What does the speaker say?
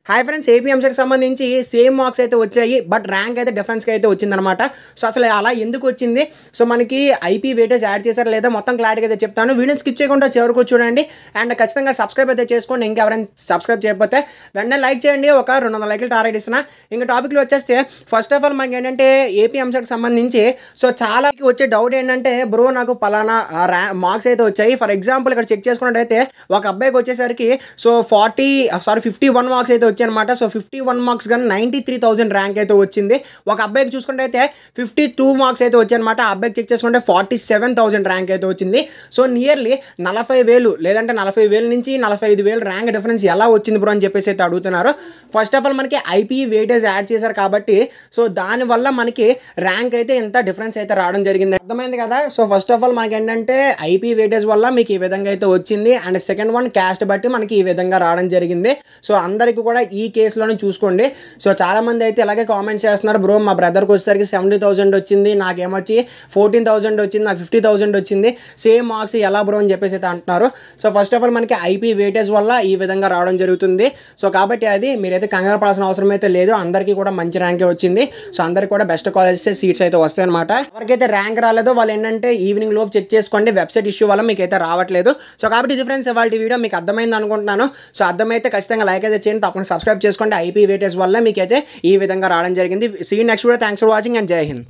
Hi friends, AP ఎంసెట్‌కి సంబంధించి same marks అయితే వచ్చాయి. బట్ ర్యాంక్ అయితే డిఫరెన్స్‌గా అయితే వచ్చిందనమాట. సో, అసలు అలా ఎందుకు వచ్చింది? సో, మనకి ఐపీ వెయిటేజ్ యాడ్ చేశారా లేదా మొత్తం క్లారిటీగా అయితే చెప్తాను. వీడియోని స్కిప్ చేయకుండా చివరికి వచ్చి చూడండి. అండ్ ఖచ్చితంగా సబ్స్క్రైబ్ అయితే చేసుకోండి. ఇంకెవరైనా సబ్స్క్రైబ్ చేయకపోతే వెంటనే లైక్ చేయండి. ఒక 200 లైకులు టార్గెట్ ఇస్తున్నా. ఇంక టాపిక్‌లో వచ్చేస్తే ఫస్ట్ ఆఫ్ ఆల్ మనకి ఏంటంటే ఏపీ ఎంసెట్‌కి సంబంధించి సో, చాలాకి వచ్చే డౌట్ ఏంటంటే బ్రో నాకు పలానా మార్క్స్ అయితే వచ్చాయి. ఫర్ ఎగ్జాంపుల్ ఇక్కడ చెక్ చేసుకున్నట్టయితే ఒక అబ్బాయికి వచ్చేసరికి సో 51 మార్క్స్ అయితే వచ్చాయన్నమాట. సో 51 మార్క్స్ కానీ 93,000 ర్యాంక్ అయితే వచ్చింది. ఒక అబ్బాయికి చూసుకుంటే అయితే 52 మార్క్స్ అయితే వచ్చాయన్నమాట. ఆ అబ్బాయికి చెక్ చేసుకుంటే 47,000 ర్యాంక్ అయితే వచ్చింది. సో నియర్లీ 40,000 లేదంటే 40,000 నుంచి 45,000 ర్యాంక్ డిఫరెన్స్ ఎలా వచ్చింది బ్రో అని చెప్పేసి అయితే అడుగుతున్నారు. ఫస్ట్ ఆఫ్ ఆల్ మనకి ఐపీ వెయిటేజ్ యాడ్ చేశారు కాబట్టి సో దానివల్ల మనకి ర్యాంక్ అయితే ఇంత డిఫరెన్స్ అయితే రావడం జరిగింది. అర్థమైంది కదా. సో ఫస్ట్ ఆఫ్ ఆల్ మనకి ఏంటంటే ఐపీ వెయిటేజ్ వల్ల మీకు ఈ విధంగా అయితే వచ్చింది. అండ్ సెకండ్ వన్ క్యాస్ట్ బట్టి మనకి ఈ విధంగా రావడం జరిగింది. సో అందరికీ కూడా ఈ కేసులోనే చూసుకోండి. సో చాలామంది అయితే ఇలాగే కామెంట్స్ చేస్తున్నారు, బ్రో మా బ్రదర్కి వచ్చేసరికి 70,000 వచ్చింది, నాకేమొచ్చి 14,000 వచ్చింది, నాకు 50,000 వచ్చింది, సేమ్ మార్క్స్ ఎలా బ్రో అని చెప్పేసి అయితే అంటున్నారు. సో ఫస్ట్ ఆఫ్ ఆల్ మనకి ఐపీ వెయిటేజ్ వల్ల ఈ విధంగా రావడం జరుగుతుంది. సో కాబట్టి అది మీరైతే కంగారు పడాల్సిన అవసరం అయితే లేదు. అందరికీ కూడా మంచి ర్యాంకే వచ్చింది. సో అందరికీ కూడా బెస్ట్ కాలేజెస్ సీట్స్ అయితే వస్తాయి అనమాట. ఎవరికైతే ర్యాంక్ రాలేదో వాళ్ళు ఏంటంటే ఈవినింగ్ లోపు చెక్ చేసుకోండి, వెబ్సైట్ ఇష్యూ వల్ల మీకు అయితే రావట్లేదు. సో కాబట్టి ఇది ఫ్రెండ్స్ ఇవాళ వీడియో మీకు అర్థమైంది అనుకుంటున్నాను. సో అర్థమైతే ఖచ్చితంగా లైక్ అయితే చేయండి, తప్పకుండా సబ్స్క్రైబ్ చేసుకోండి. ఐపీ వెయిటేజ్ వల్ల మీకైతే ఈ విధంగా రావడం జరిగింది. See you next video. Thanks for watching and జై హింద్.